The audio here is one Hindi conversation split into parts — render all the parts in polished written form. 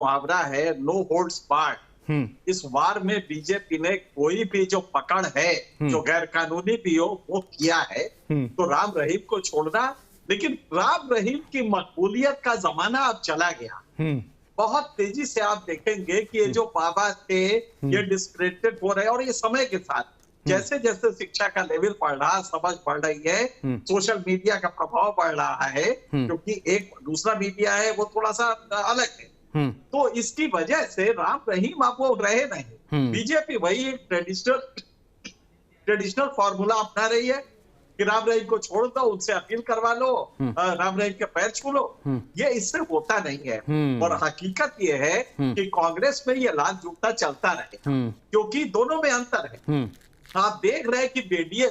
मुहावरा है, नो होल्ड्स बार्ड। इस वार में बीजेपी ने कोई भी जो पकड़ है, जो गैर कानूनी भी हो, वो किया है। तो राम रहीम को छोड़ना, लेकिन राम रहीम की मकबूलियत का जमाना अब चला गया। बहुत तेजी से आप देखेंगे कि ये जो बाबा थे, ये डिस्क्रेडिटेड हो रहे हैं, और ये समय के साथ जैसे जैसे शिक्षा का लेवल बढ़ रहा, समझ बढ़ रही है, सोशल मीडिया का प्रभाव बढ़ रहा है, क्योंकि एक दूसरा मीडिया है वो थोड़ा सा अलग है, तो इसकी वजह से राम रहीम अब वो रहे नहीं। बीजेपी वही एक ट्रेडिशनल फॉर्मूला अपना रही है कि राम रहीम को छोड़ दो, उनसे अपील करवा लो, राम रहीम के पैर छू लो। ये इससे होता नहीं है। और हकीकत ये है कि कांग्रेस में ये लाल जूता चलता रहे, क्योंकि दोनों में अंतर है। आप देख रहे हैं कि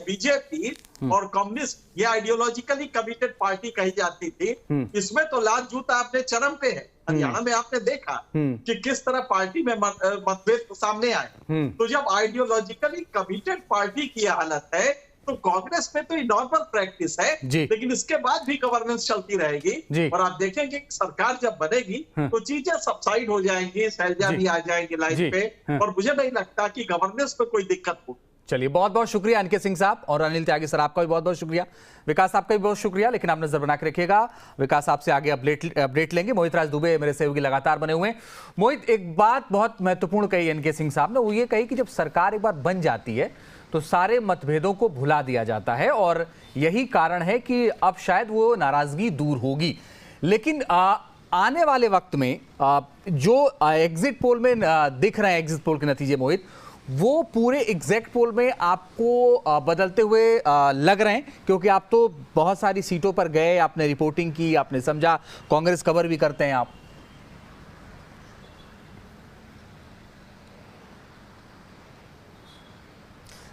बीजेपी और कम्युनिस्ट, ये आइडियोलॉजिकली कमिटेड पार्टी कही जाती थी, इसमें तो लाल जूता अपने चरम पे है। हरियाणा में आपने देखा कि किस तरह पार्टी में मतभेद सामने आए। तो जब आइडियोलॉजिकली कमिटेड पार्टी की हालत है, तो कांग्रेस में तो ये नॉर्मल प्रैक्टिस है, लेकिन इसके बाद भी गवर्नेंस चलती रहेगी। और आप देखेंगे कि सरकार जब बनेगी तो चीजें सबसाइड हो जाएंगी, शैलजा भी आ जाएंगी लाइन पे, और मुझे नहीं लगता कि गवर्नेंस में कोई दिक्कत होगी। चलिए, बहुत बहुत शुक्रिया एनके सिंह साहब, और अनिल त्यागी सर आपका भी बहुत बहुत शुक्रिया, विकास आपका भी बहुत शुक्रिया। लेकिन आप नजर बना के रखिएगा, विकास आपसे आगे अपडेट लेंगे। मोहित राज दुबे मेरे सहयोगी लगातार बने हुए हैं। मोहित, एक बात बहुत महत्वपूर्ण कही एनके सिंह साहब ने, वो ये कही कि जब सरकार एक बार बन जाती है तो सारे मतभेदों को भुला दिया जाता है, और यही कारण है कि अब शायद वो नाराजगी दूर होगी। लेकिन आने वाले वक्त में जो एग्जिट पोल में दिख रहे हैं, एग्जिट पोल के नतीजे मोहित, वो पूरे एग्जैक्ट पोल में आपको बदलते हुए लग रहे हैं? क्योंकि आप तो बहुत सारी सीटों पर गए, आपने रिपोर्टिंग की, आपने समझा, कांग्रेस कवर भी करते हैं आप।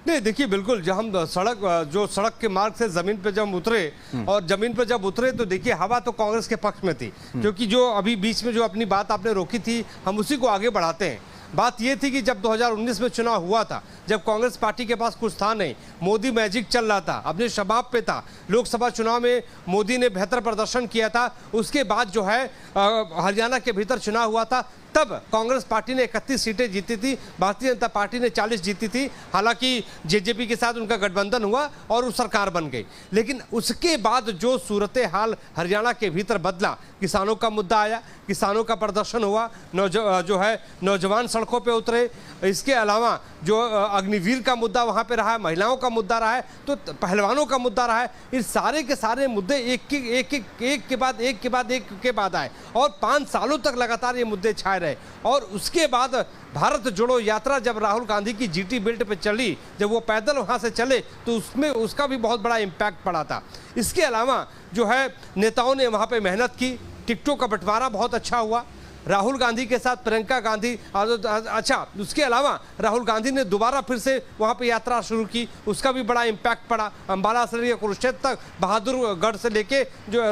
नहीं, देखिए, बिल्कुल जब हम सड़क के मार्ग से जमीन पे जब उतरे, और जमीन पे जब उतरे तो देखिए हवा तो कांग्रेस के पक्ष में थी, क्योंकि जो अभी बीच में जो अपनी बात आपने रोकी थी, हम उसी को आगे बढ़ाते हैं। बात ये थी कि जब 2019 में चुनाव हुआ था, जब कांग्रेस पार्टी के पास कुछ था नहीं, मोदी मैजिक चल रहा था, अपने शबाब पे था, लोकसभा चुनाव में मोदी ने बेहतर प्रदर्शन किया था, उसके बाद जो है हरियाणा के भीतर चुनाव हुआ था, तब कांग्रेस पार्टी ने 31 सीटें जीती थी, भारतीय जनता पार्टी ने 40 जीती थी। हालांकि जेजेपी के साथ उनका गठबंधन हुआ और वो सरकार बन गई। लेकिन उसके बाद जो सूरत हाल हरियाणा के भीतर बदला, किसानों का मुद्दा आया, किसानों का प्रदर्शन हुआ, जो है नौजवान सड़कों पे उतरे, इसके अलावा जो अग्निवीर का मुद्दा वहाँ पे रहा है, महिलाओं का मुद्दा रहा है, तो पहलवानों का मुद्दा रहा है। इस सारे के सारे मुद्दे एक के बाद आए, और 5 सालों तक लगातार ये मुद्दे छाए रहे। और उसके बाद भारत जोड़ो यात्रा जब राहुल गांधी की जीटी बेल्ट पे चली, जब वो पैदल वहाँ से चले, तो उसमें उसका भी बहुत बड़ा इम्पैक्ट पड़ा था। इसके अलावा जो है नेताओं ने वहाँ पे मेहनत की, टिकटों का बंटवारा बहुत अच्छा हुआ, राहुल गांधी के साथ प्रियंका गांधी, अच्छा, उसके अलावा राहुल गांधी ने दोबारा फिर से वहां पे यात्रा शुरू की, उसका भी बड़ा इम्पैक्ट पड़ा। अंबाला से कुरुक्षेत्र तक, बहादुरगढ़ से लेके जो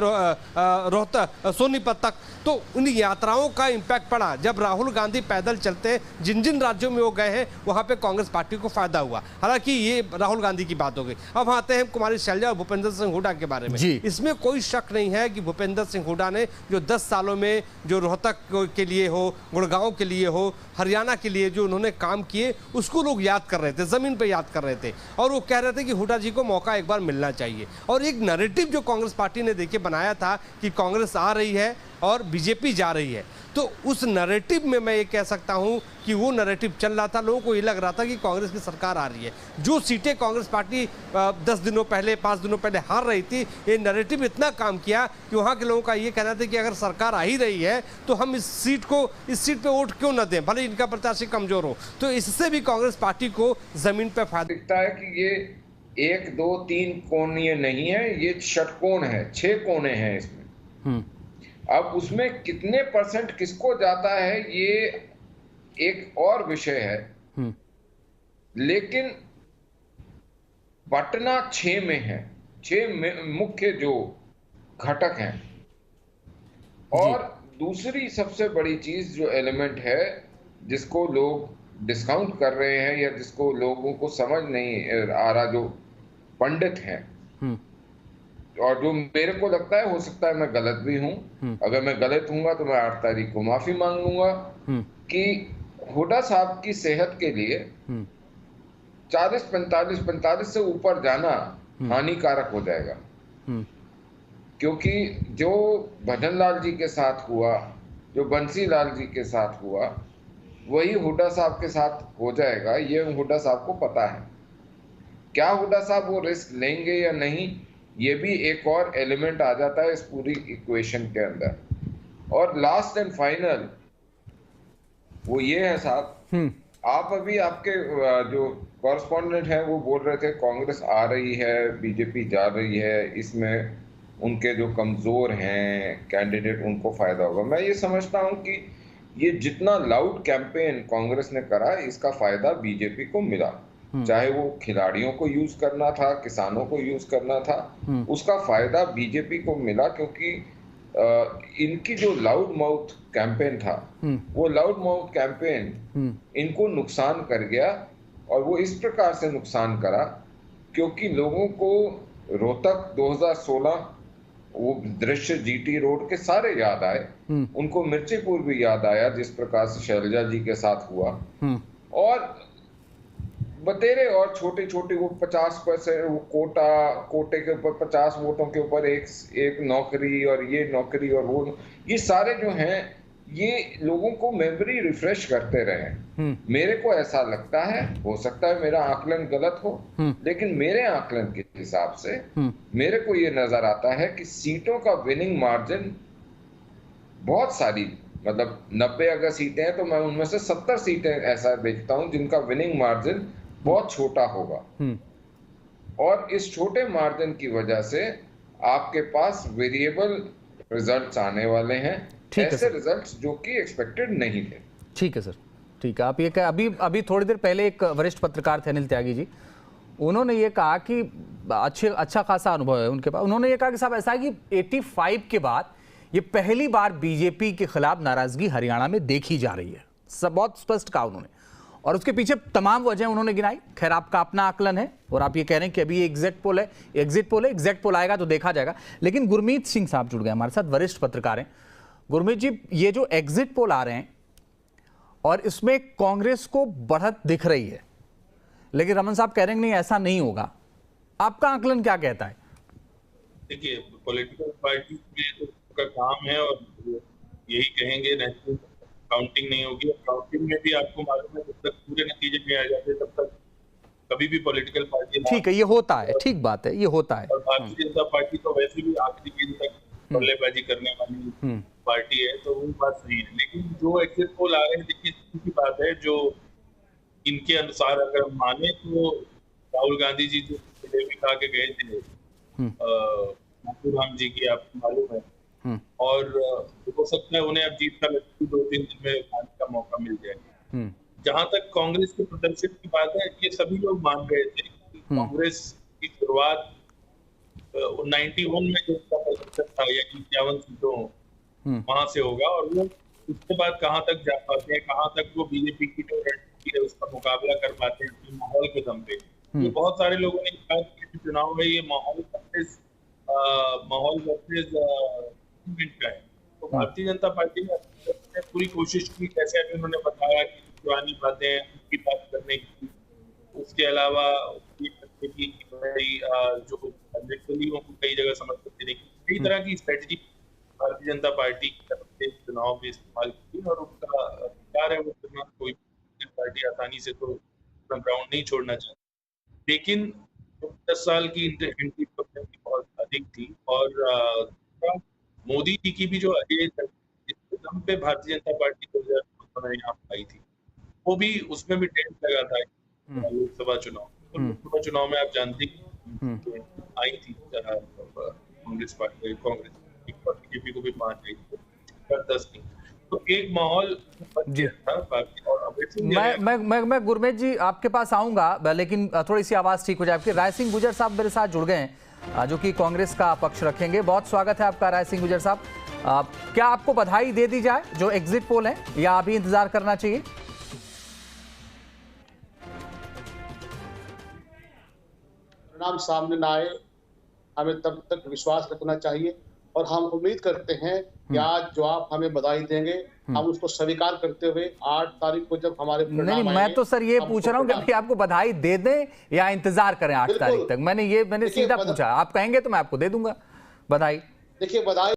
रोहतक सोनीपत तक, तो उन यात्राओं का इम्पैक्ट पड़ा। जब राहुल गांधी पैदल चलते, जिन जिन राज्यों में वो गए हैं, वहां पे कांग्रेस पार्टी को फायदा हुआ। हालांकि ये राहुल गांधी की बात हो गई। अब आते हैं कुमारी शैलजा और भूपेंद्र सिंह हुड्डा के बारे में। इसमें कोई शक नहीं है कि भूपेंद्र सिंह हुड्डा ने जो 10 सालों में जो रोहतक के लिए हो, गुड़गांव के लिए हो, हरियाणा के लिए जो उन्होंने काम किए, उसको लोग याद कर रहे थे, जमीन पे याद कर रहे थे, और वो कह रहे थे कि हुड्डा जी को मौका एक बार मिलना चाहिए। और एक नैरेटिव जो कांग्रेस पार्टी ने देखिए बनाया था कि कांग्रेस आ रही है और बीजेपी जा रही है, तो उस नैरेटिव में मैं ये कह सकता हूं कि वो नैरेटिव चल रहा था। लोगों को ये लग रहा था कि कांग्रेस की सरकार आ रही है। जो सीटें कांग्रेस पार्टी 10 दिनों पहले, 5 दिनों पहले हार रही थी, ये नैरेटिव इतना काम किया कि वहां के लोगों का ये कहना था कि अगर सरकार आ ही रही है तो हम इस सीट पे वोट क्यों न दें, भले इनका प्रत्याशी कमजोर हो। तो इससे भी कांग्रेस पार्टी को जमीन पर फायदा दिखता है कि ये 1, 2, 3 कोणीय नहीं है, ये षटकोण है, 6 कोने हैं इसमें। अब उसमें कितने % किसको जाता है ये एक और विषय है, लेकिन बटना 6 में है, 6 मुख्य जो घटक हैं। और दूसरी सबसे बड़ी चीज जो एलिमेंट है, जिसको लोग डिस्काउंट कर रहे हैं या जिसको लोगों को समझ नहीं आ रहा, जो पंडित हैं, और जो मेरे को लगता है, हो सकता है मैं गलत भी हूं, अगर मैं गलत हूंगा तो मैं 8 तारीख को माफी मांग लूंगा, कि हुड्डा साहब की सेहत के लिए 40, 45 से ऊपर जाना हानिकारक हो जाएगा। क्योंकि जो भजन लाल जी के साथ हुआ, जो बंसी लाल जी के साथ हुआ, वही हुड्डा साहब के साथ हो जाएगा। ये हुड्डा साहब को पता है। क्या हुड्डा साहब वो रिस्क लेंगे या नहीं, ये भी एक और एलिमेंट आ जाता है इस पूरी इक्वेशन के अंदर। और लास्ट एंड फाइनल वो ये है साहब, आप अभी आपके जो कॉरेस्पॉन्डेंट है वो बोल रहे थे कांग्रेस आ रही है, बीजेपी जा रही है, इसमें उनके जो कमजोर हैं कैंडिडेट उनको फायदा होगा। मैं ये समझता हूं कि ये जितना लाउड कैंपेन कांग्रेस ने करा, इसका फायदा बीजेपी को मिला। चाहे वो खिलाड़ियों को यूज करना था, किसानों को यूज करना था, उसका फायदा बीजेपी को मिला। क्योंकि इनकी जो लाउड माउथ कैंपेन था, वो लाउड माउथ कैंपेन इनको नुकसान कर गया। और वो इस प्रकार से नुकसान करा क्योंकि लोगों को रोहतक 2016 वो दृश्य जीटी रोड के सारे याद आए, उनको मिर्चीपुर भी याद आया जिस प्रकार से शैलजा जी के साथ हुआ, और बतेरे और छोटे छोटे वो 50% वो कोटे के ऊपर 50 वोटों के ऊपर एक नौकरी, और ये नौकरी और वो, ये सारे जो हैं ये लोगों को मेमोरी रिफ्रेश करते रहे। मेरे को ऐसा लगता है, हो सकता है मेरा आकलन गलत हो, लेकिन मेरे आकलन के हिसाब से मेरे को ये नजर आता है कि सीटों का विनिंग मार्जिन बहुत सारी, मतलब 90 अगर सीटें हैं तो मैं उनमें से 70 सीटें ऐसा देखता हूं जिनका विनिंग मार्जिन बहुत छोटा होगा। और इस छोटे मार्जिन की वजह से आपके पास वेरिएबल रिजल्ट्स आने वाले हैं, ऐसे रिजल्ट्स जो कि एक्सपेक्टेड नहीं थे। ठीक है सर, ठीक है। आप ये कह, अभी थोड़ी देर पहले एक वरिष्ठ पत्रकार थे अनिल त्यागी जी, उन्होंने ये कहा कि अच्छा खासा अनुभव है उनके पास। उन्होंने ये कहा कि साहब ऐसा है कि 85 के बाद ये पहली बार बीजेपी के खिलाफ नाराजगी हरियाणा में देखी जा रही है। सब बहुत स्पष्ट कहा उन्होंने, और उसके पीछे तमाम वजह उन्होंने गिनाई। खैर आपका अपना आकलन है, और आप ये कह रहे हैं कि अभी एग्जिट पोल है, एग्जिट पोल आएगा तो देखा जाएगा। लेकिन गुरमीत सिंह साहब जुड़ गए हमारे साथ, वरिष्ठ पत्रकार हैं। गुरमीत जी, ये जो एग्जिट पोल आ रहे हैं और इसमें कांग्रेस को बढ़त दिख रही है, लेकिन रमन साहब कह रहे हैं नहीं ऐसा नहीं होगा, आपका आकलन क्या कहता है? देखिए, पॉलिटिकल पार्टी में का काम है और यही कहेंगे, नेशनल काउंटिंग नहीं होगी। और काउंटिंग में भी आपको मालूम है जब तक पूरे नतीजे में आ जाते तब तक कभी भी पॉलिटिकल पार्टी, ठीक है, ये होता है, ठीक बात है, ये होता है। और भारतीय जनता पार्टी तो वैसे भी आखिरी दिन तक बल्लेबाजी करने वाली पार्टी है, तो वो बात सही है। लेकिन जो एग्जिट पोल आ रहे हैं, देखिए की बात है, जो इनके अनुसार अगर माने तो राहुल गांधी जी जो खा के गए थे राम जी की, आपको मालूम है, और हो सकता है उन्हें अब जीत का लक्ष्य 2-3 दिन में खाने का मौका मिल जाए। जहां तक कांग्रेस के प्रदर्शन की बात है, ये सभी लोग मान गए थे कि कांग्रेस की शुरुआत 91 में जो उसका प्रदर्शन था, यानी 51 सीटों वहां से होगा, और वो उसके बाद कहां तक जा पाते हैं, कहां तक वो बीजेपी की जो रणनीति है उसका मुकाबला कर पाते हैं अपने माहौल के दम पे। तो बहुत सारे लोगों ने कहा कि चुनाव में ये माहौल वर्सेस का है। तो भारतीय जनता पार्टी ने पूरी कोशिश की, कैसे अभी उन्होंने बताया कि पुरानी बातें उनकी बात करने की, उसके अलावा जो निर्दलीयों को कई जगह समर्थन देने की, कई तरह की स्ट्रेटजी भारतीय जनता पार्टी की तरफ से चुनाव में इस्तेमाल की, और उनका विचार है वो कोई पार्टी आसानी से तो अपना ग्राउंड नहीं छोड़ना चाहती। लेकिन 10 साल की इंटेंसिटी बहुत अधिक थी, और मोदी जी की भी जो दम पे भारतीय जनता पार्टी 2014 में यहाँ आई थी, वो भी उसमें भी टेंट लगा था लोकसभा चुनाव। तो लोकसभा चुनाव में आप जानते हैं आई थी कांग्रेस पार्टी, बीजेपी को भी 5 आई थी, 10 नहीं। तो एक माहौल था। मैं गुरमीत जी आपके पास आऊंगा, लेकिन थोड़ी सी आवाज ठीक हो जाए आपकी। राय सिंह गुजर साहब मेरे साथ जुड़ गए हैं, जो कि कांग्रेस का पक्ष रखेंगे। बहुत स्वागत है आपका राय सिंह गुजर साहब। क्या आपको बधाई दे दी जाए जो एग्जिट पोल है, या अभी इंतजार करना चाहिए? परिणाम सामने ना आए हमें तब तक विश्वास रखना चाहिए। और हम उम्मीद करते हैं कि आज जो आप हमें बधाई देंगे, हम उसको स्वीकार करते हुए 8 तारीख को जब हमारे नहीं, मैं तो सर ये पूछ रहा हूँ कि अभी आपको बधाई दे दें या इंतजार करें 8 तारीख तक। मैंने सीधा पूछा, आप कहेंगे तो मैं आपको दे दूंगा बधाई। देखिए, बधाई